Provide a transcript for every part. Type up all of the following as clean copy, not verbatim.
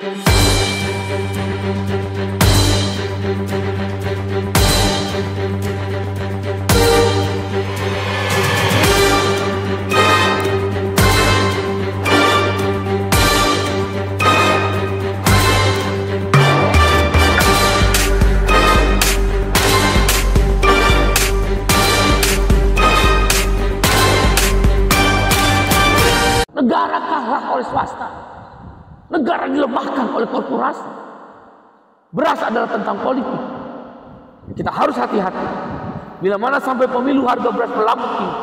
Negara kalah oleh swasta. Negara dilemahkan oleh korporasi. Beras adalah tentang politik. Kita harus hati-hati. Bila mana sampai pemilu harga beras melambung tinggi,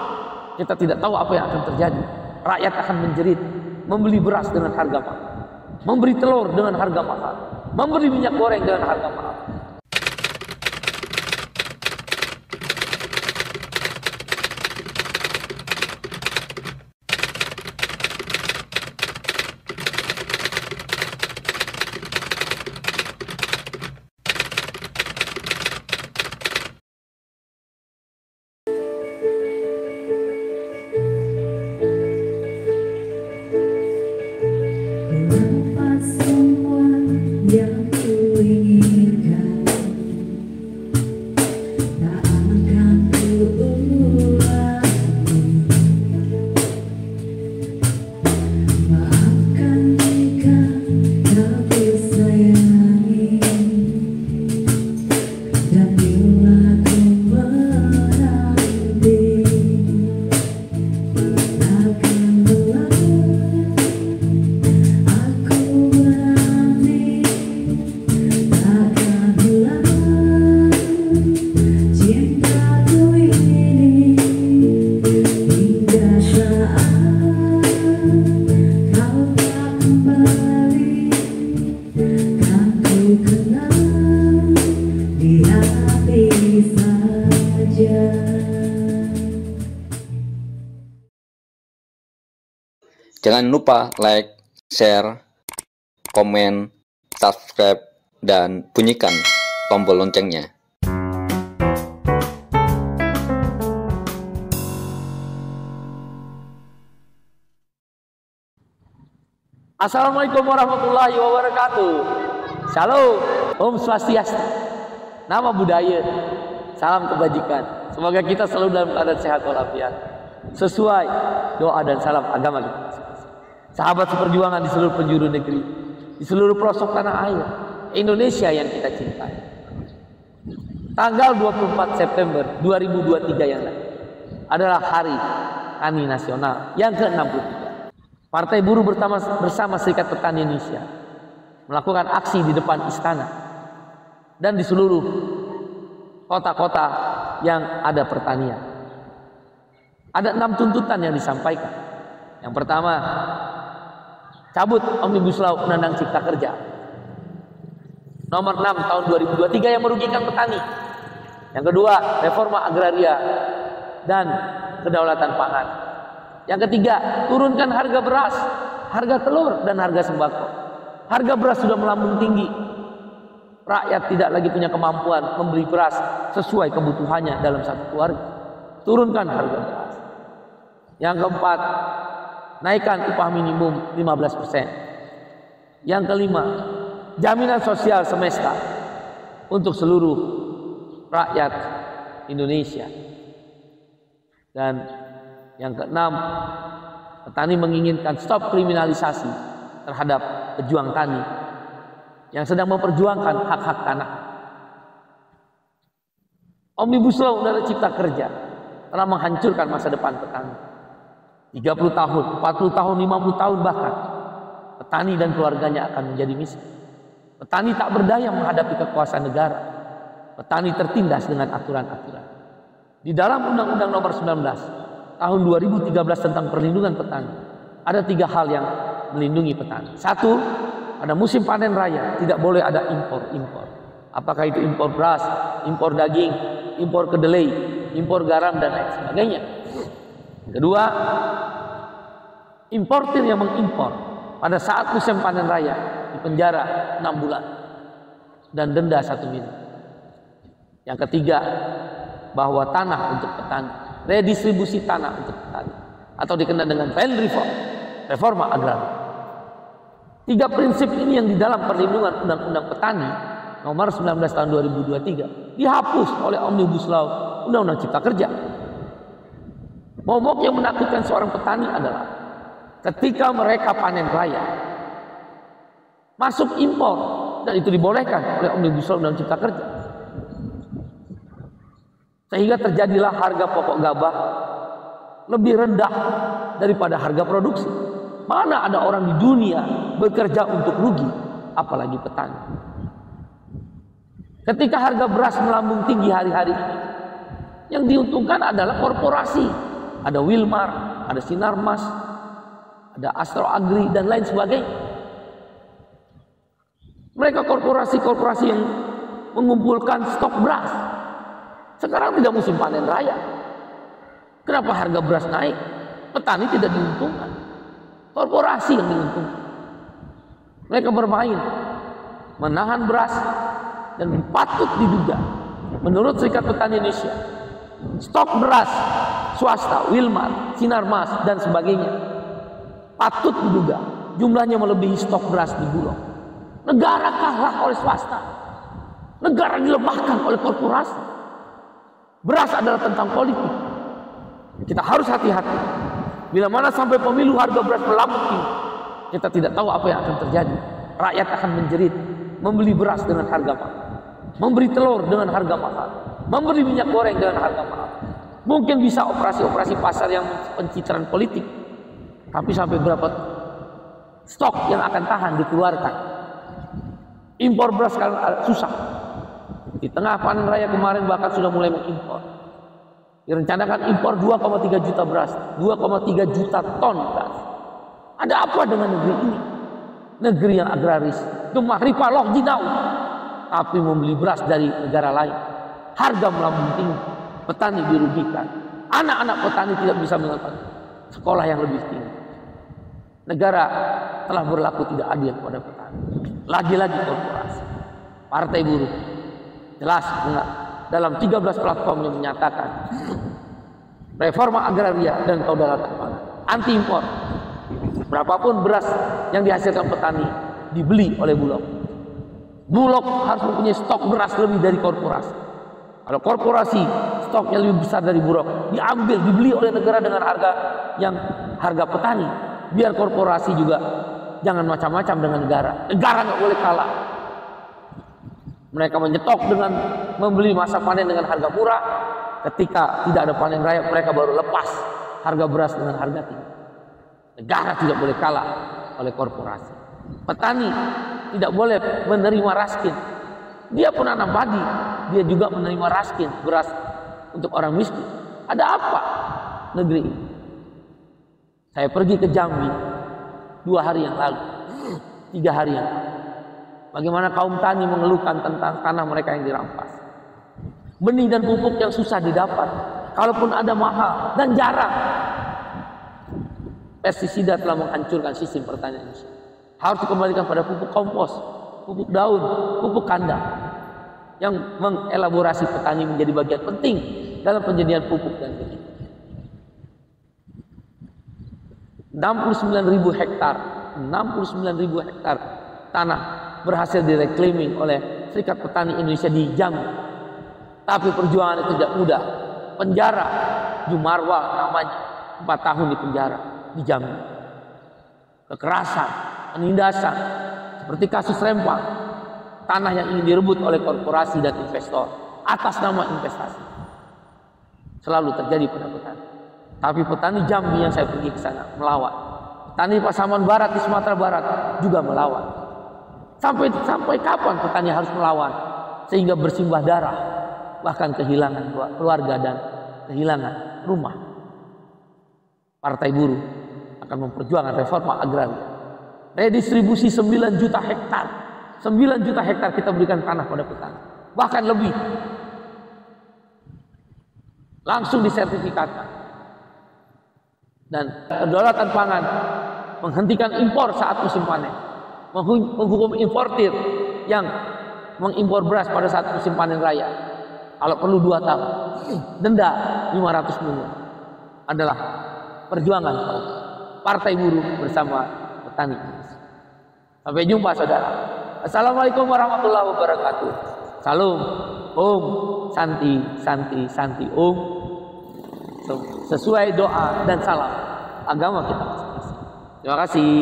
kita tidak tahu apa yang akan terjadi. Rakyat akan menjerit, membeli beras dengan harga mahal, membeli telur dengan harga mahal, membeli minyak goreng dengan harga mahal. Jangan lupa like, share, komen, subscribe, dan bunyikan tombol loncengnya. Assalamualaikum warahmatullahi wabarakatuh. Shalom, Om Swastiastu. Nama budaya, salam kebajikan. Semoga kita selalu dalam keadaan sehat walafiat, sesuai doa dan salam agama kita. Sahabat seperjuangan di seluruh penjuru negeri, di seluruh pelosok tanah air Indonesia yang kita cintai. Tanggal 24 September 2023 yang lalu adalah Hari Tani Nasional yang ke-63. Partai Buruh bersama Serikat Petani Indonesia melakukan aksi di depan istana dan di seluruh kota-kota yang ada pertanian. Ada 6 tuntutan yang disampaikan. Yang pertama, cabut Omnibus Law Undang-Undang Cipta Kerja nomor 6 tahun 2023 yang merugikan petani. Yang kedua, reforma agraria dan kedaulatan pangan. Yang ketiga, turunkan harga beras, harga telur, dan harga sembako. Harga beras sudah melambung tinggi. Rakyat tidak lagi punya kemampuan membeli beras sesuai kebutuhannya dalam satu keluarga. Turunkan harga beras. Yang keempat, naikkan upah minimum 15%. Yang kelima, jaminan sosial semesta untuk seluruh rakyat Indonesia. Dan yang keenam, petani menginginkan stop kriminalisasi terhadap pejuang tani yang sedang memperjuangkan hak-hak tanah. Omnibus Law Undang-Undang Cipta Kerja telah menghancurkan masa depan petani. 30 tahun, 40 tahun, 50 tahun bahkan petani dan keluarganya akan menjadi miskin. Petani tak berdaya menghadapi kekuasaan negara. Petani tertindas dengan aturan-aturan. Di dalam Undang-Undang Nomor 19 Tahun 2013 tentang perlindungan petani, ada 3 hal yang melindungi petani. 1, pada musim panen raya tidak boleh ada impor. Apakah itu impor beras, impor daging, impor kedelai, impor garam, dan lain sebagainya. Kedua, importir yang mengimpor pada saat musim panen raya dipenjara 6 bulan dan denda 1 miliar. Yang ketiga, bahwa tanah untuk petani, redistribusi tanah untuk petani, atau dikenal dengan land reform, reforma agraria, 3 prinsip ini yang di dalam perlindungan Undang-Undang Petani nomor 19 tahun 2023 dihapus oleh Omnibus Law Undang-Undang Cipta Kerja. Momok yang menakutkan seorang petani adalah ketika mereka panen raya masuk impor, dan itu dibolehkan oleh Omnibus Law Undang-Undang Cipta Kerja, sehingga terjadilah harga pokok gabah lebih rendah daripada harga produksi. Mana ada orang di dunia bekerja untuk rugi, apalagi petani. Ketika harga beras melambung tinggi hari-hari ini, yang diuntungkan adalah korporasi. Ada Wilmar, ada Sinarmas, ada Astro Agri, dan lain sebagainya. Mereka korporasi-korporasi yang mengumpulkan stok beras. Sekarang tidak musim panen raya. Kenapa harga beras naik? Petani tidak diuntungkan, korporasi yang diuntungkan. Mereka bermain menahan beras, dan patut diduga menurut Serikat Petani Indonesia, stok beras swasta, Wilmar, Sinarmas, dan sebagainya, patut diduga jumlahnya melebihi stok beras di Bulog. Negara kalah oleh swasta, negara dilemahkan oleh korporasi. Beras adalah tentang politik. Kita harus hati-hati. Bila mana sampai pemilu harga beras melambung tinggi, kita tidak tahu apa yang akan terjadi. Rakyat akan menjerit, membeli beras dengan harga mahal, memberi telur dengan harga mahal, memberi minyak goreng dengan harga mahal. Mungkin bisa operasi-operasi pasar yang pencitraan politik, tapi sampai berapa stok yang akan tahan dikeluarkan? Impor beras sekarang susah. Di tengah panen raya kemarin bahkan sudah mulai mengimpor. Direncanakan impor 2,3 juta beras, 2,3 juta ton beras. Ada apa dengan negeri ini? Negeri yang agraris, gemah ripaloh jinau, tapi membeli beras dari negara lain. Harga melambung tinggi, petani dirugikan. Anak-anak petani tidak bisa melakukan sekolah yang lebih tinggi. Negara telah berlaku tidak adil kepada petani. Lagi-lagi korporasi. Partai Buruh jelas dalam 13 platformnya menyatakan reforma agraria dan kedaulatan pangan, anti impor. Berapapun beras yang dihasilkan petani dibeli oleh Bulog. Bulog harus mempunyai stok beras lebih dari korporasi. Kalau korporasi stoknya lebih besar dari Bulog, diambil, dibeli oleh negara dengan harga yang harga petani. Biar korporasi juga jangan macam-macam dengan negara. Negara nggak boleh kalah. Mereka menyetok dengan membeli masa panen dengan harga murah. Ketika tidak ada panen raya, mereka baru lepas harga beras dengan harga tinggi. Negara tidak boleh kalah oleh korporasi. Petani tidak boleh menerima raskin. Dia pun nanam padi, dia juga menerima raskin beras untuk orang miskin. Ada apa negeri ini? Saya pergi ke Jambi 2 hari yang lalu, 3 hari yang lalu. Bagaimana kaum tani mengeluhkan tentang tanah mereka yang dirampas. Benih dan pupuk yang susah didapat, kalaupun ada mahal dan jarang. Pestisida telah menghancurkan sistem pertanian Indonesia. Harus dikembalikan pada pupuk kompos, pupuk daun, pupuk kandang, yang mengelaborasi petani menjadi bagian penting dalam penyediaan pupuk dan benih. 69.000 hektar tanah berhasil direclaiming oleh Serikat Petani Indonesia di Jambi. Tapi perjuangan itu tidak mudah. Penjara Jumarwa namanya, 4 tahun di penjara di Jambi. Kekerasan, penindasan, seperti kasus Rempang, tanah yang ingin direbut oleh korporasi dan investor atas nama investasi, selalu terjadi pada petani. Tapi petani Jambi yang saya pergi ke sana melawan. Petani Pasaman Barat di Sumatera Barat juga melawan. Sampai kapan petani harus melawan sehingga bersimbah darah, bahkan kehilangan keluarga dan kehilangan rumah? Partai Buruh akan memperjuangkan reforma agraria. Redistribusi 9 juta hektar. 9 juta hektar kita berikan tanah pada petani. Bahkan lebih. Langsung disertifikatkan. Dan kedaulatan pangan, menghentikan impor saat musim panen. Menghukum importir yang mengimpor beras pada saat musim panen raya. Kalau perlu 2 tahun. Denda 500 miliar. Adalah perjuangan Partai Buruh bersama petani Indonesia. Sampai jumpa saudara. Assalamualaikum warahmatullahi wabarakatuh. Salam. Om. Santi, Santi, Santi. Om. Sesuai doa dan salam agama kita masing-masing. Terima kasih.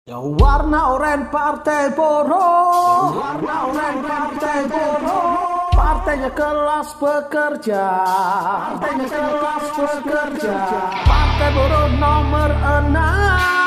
Ya warna oranye partai buruh, warna oranye partai buruh, partainya kelas pekerja, partainya kelas pekerja, partai buruh nomor 6.